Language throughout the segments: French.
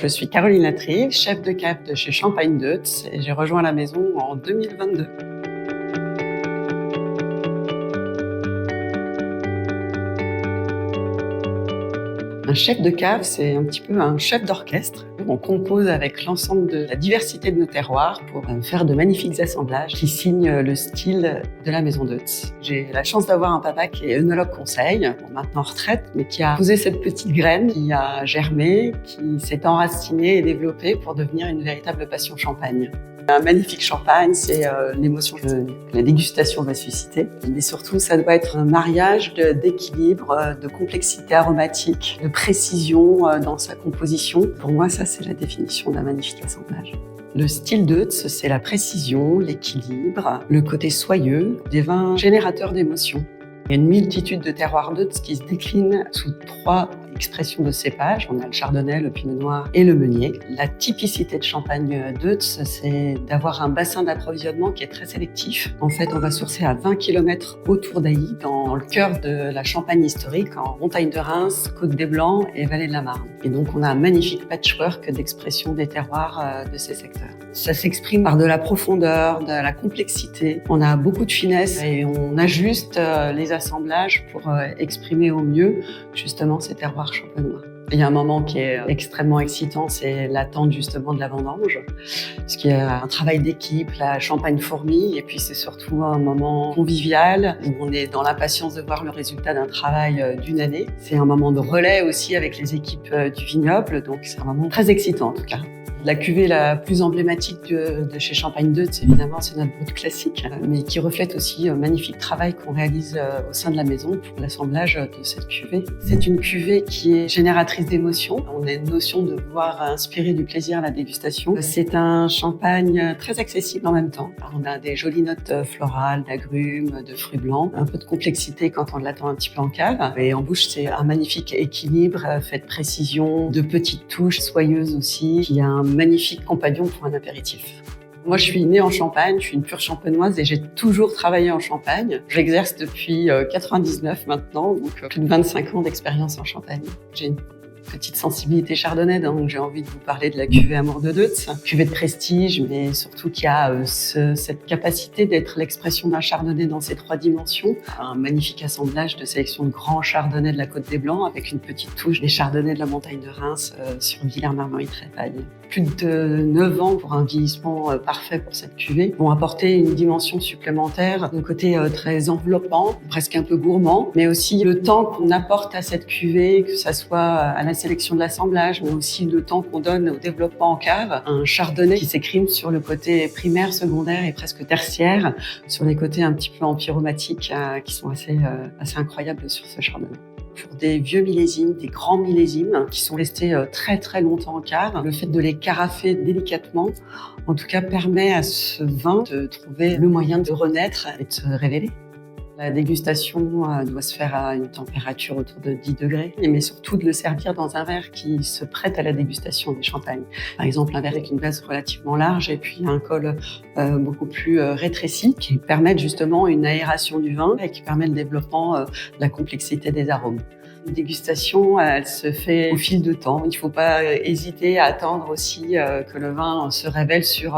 Je suis Caroline Latrive, chef de cave de chez Champagne Deutz et j'ai rejoint la maison en 2022. Un chef de cave, c'est un petit peu un chef d'orchestre. On compose avec l'ensemble de la diversité de nos terroirs pour faire de magnifiques assemblages qui signent le style de la maison Deutz. J'ai la chance d'avoir un papa qui est œnologue conseil, maintenant en retraite, mais qui a posé cette petite graine, qui a germé, qui s'est enracinée et développée pour devenir une véritable passion champagne. Un magnifique champagne, c'est l'émotion que la dégustation va susciter. Mais surtout, ça doit être un mariage d'équilibre, de complexité aromatique, de précision dans sa composition. Pour moi, ça, c'est la définition d'un magnifique assemblage. Le style Deutz, c'est la précision, l'équilibre, le côté soyeux des vins générateurs d'émotions. Il y a une multitude de terroirs Deutz qui se déclinent sous 3 expressions de cépages. On a le chardonnay, le pinot noir et le meunier. La typicité de Champagne Deutz, c'est d'avoir un bassin d'approvisionnement qui est très sélectif. En fait, on va sourcer à 20 km autour d'Ailly, dans le cœur de la Champagne historique, en montagne de Reims, Côte des Blancs et vallée de la Marne. Et donc, on a un magnifique patchwork d'expression des terroirs de ces secteurs. Ça s'exprime par de la profondeur, de la complexité. On a beaucoup de finesse et on ajuste les assemblages pour exprimer au mieux justement ces terroirs champenois. Il y a un moment qui est extrêmement excitant, c'est l'attente justement de la vendange, parce qu'il y a un travail d'équipe, la champagne fourmille, et puis c'est surtout un moment convivial où on est dans l'impatience de voir le résultat d'un travail d'une année. C'est un moment de relais aussi avec les équipes du vignoble, donc c'est un moment très excitant en tout cas. La cuvée la plus emblématique de chez Champagne Deutz, évidemment, c'est notre brut classique, mais qui reflète aussi un magnifique travail qu'on réalise au sein de la maison pour l'assemblage de cette cuvée. C'est une cuvée qui est génératrice d'émotions. On a une notion de pouvoir inspirer du plaisir à la dégustation. C'est un champagne très accessible en même temps. On a des jolies notes florales, d'agrumes, de fruits blancs, un peu de complexité quand on l'attend un petit peu en cave. Et en bouche, c'est un magnifique équilibre fait de précision, de petites touches soyeuses aussi, qui a un magnifique compagnon pour un apéritif. Moi, je suis née en Champagne, je suis une pure champenoise et j'ai toujours travaillé en Champagne. J'exerce depuis 99 maintenant, donc plus de 25 ans d'expérience en Champagne. J'ai une petite sensibilité chardonnay, donc j'ai envie de vous parler de la cuvée Amour de Deutz. Cuvée de prestige, mais surtout qui a cette capacité d'être l'expression d'un chardonnay dans ses 3 dimensions. Un magnifique assemblage de sélection de grands chardonnays de la Côte des Blancs avec une petite touche des chardonnays de la montagne de Reims sur Villers-Marmerie-Trépagne. Plus de 9 ans pour un vieillissement parfait pour cette cuvée vont apporter une dimension supplémentaire, un côté très enveloppant, presque un peu gourmand, mais aussi le temps qu'on apporte à cette cuvée, que ça soit à la sélection de l'assemblage, mais aussi le temps qu'on donne au développement en cave. Un chardonnay qui s'écrime sur le côté primaire, secondaire et presque tertiaire, sur les côtés un petit peu empyromatiques qui sont assez incroyables sur ce chardonnay. Pour des vieux millésimes, des grands millésimes qui sont restés très très longtemps en cave, le fait de les carafer délicatement, en tout cas, permet à ce vin de trouver le moyen de renaître et de se révéler. La dégustation doit se faire à une température autour de 10 degrés, mais surtout de le servir dans un verre qui se prête à la dégustation des champagnes. Par exemple, un verre avec une base relativement large et puis un col beaucoup plus rétréci qui permettent justement une aération du vin et qui permet le développement de la complexité des arômes. La dégustation, elle se fait au fil de temps. Il ne faut pas hésiter à attendre aussi que le vin se révèle sur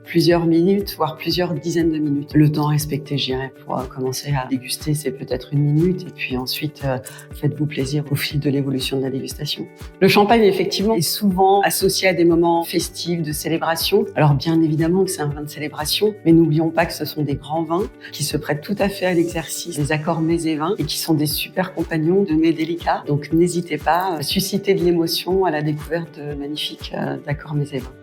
plusieurs minutes, voire plusieurs dizaines de minutes. Le temps respecté, je dirais, pour commencer à déguster, c'est peut-être 1 minute. Et puis ensuite, faites-vous plaisir au fil de l'évolution de la dégustation. Le champagne, effectivement, est souvent associé à des moments festifs, de célébration. Alors bien évidemment que c'est un vin de célébration, mais n'oublions pas que ce sont des grands vins qui se prêtent tout à fait à l'exercice des accords mets et vins et qui sont des super compagnons de mets délicats. Donc n'hésitez pas à susciter de l'émotion à la découverte de magnifiques accords mets et vins.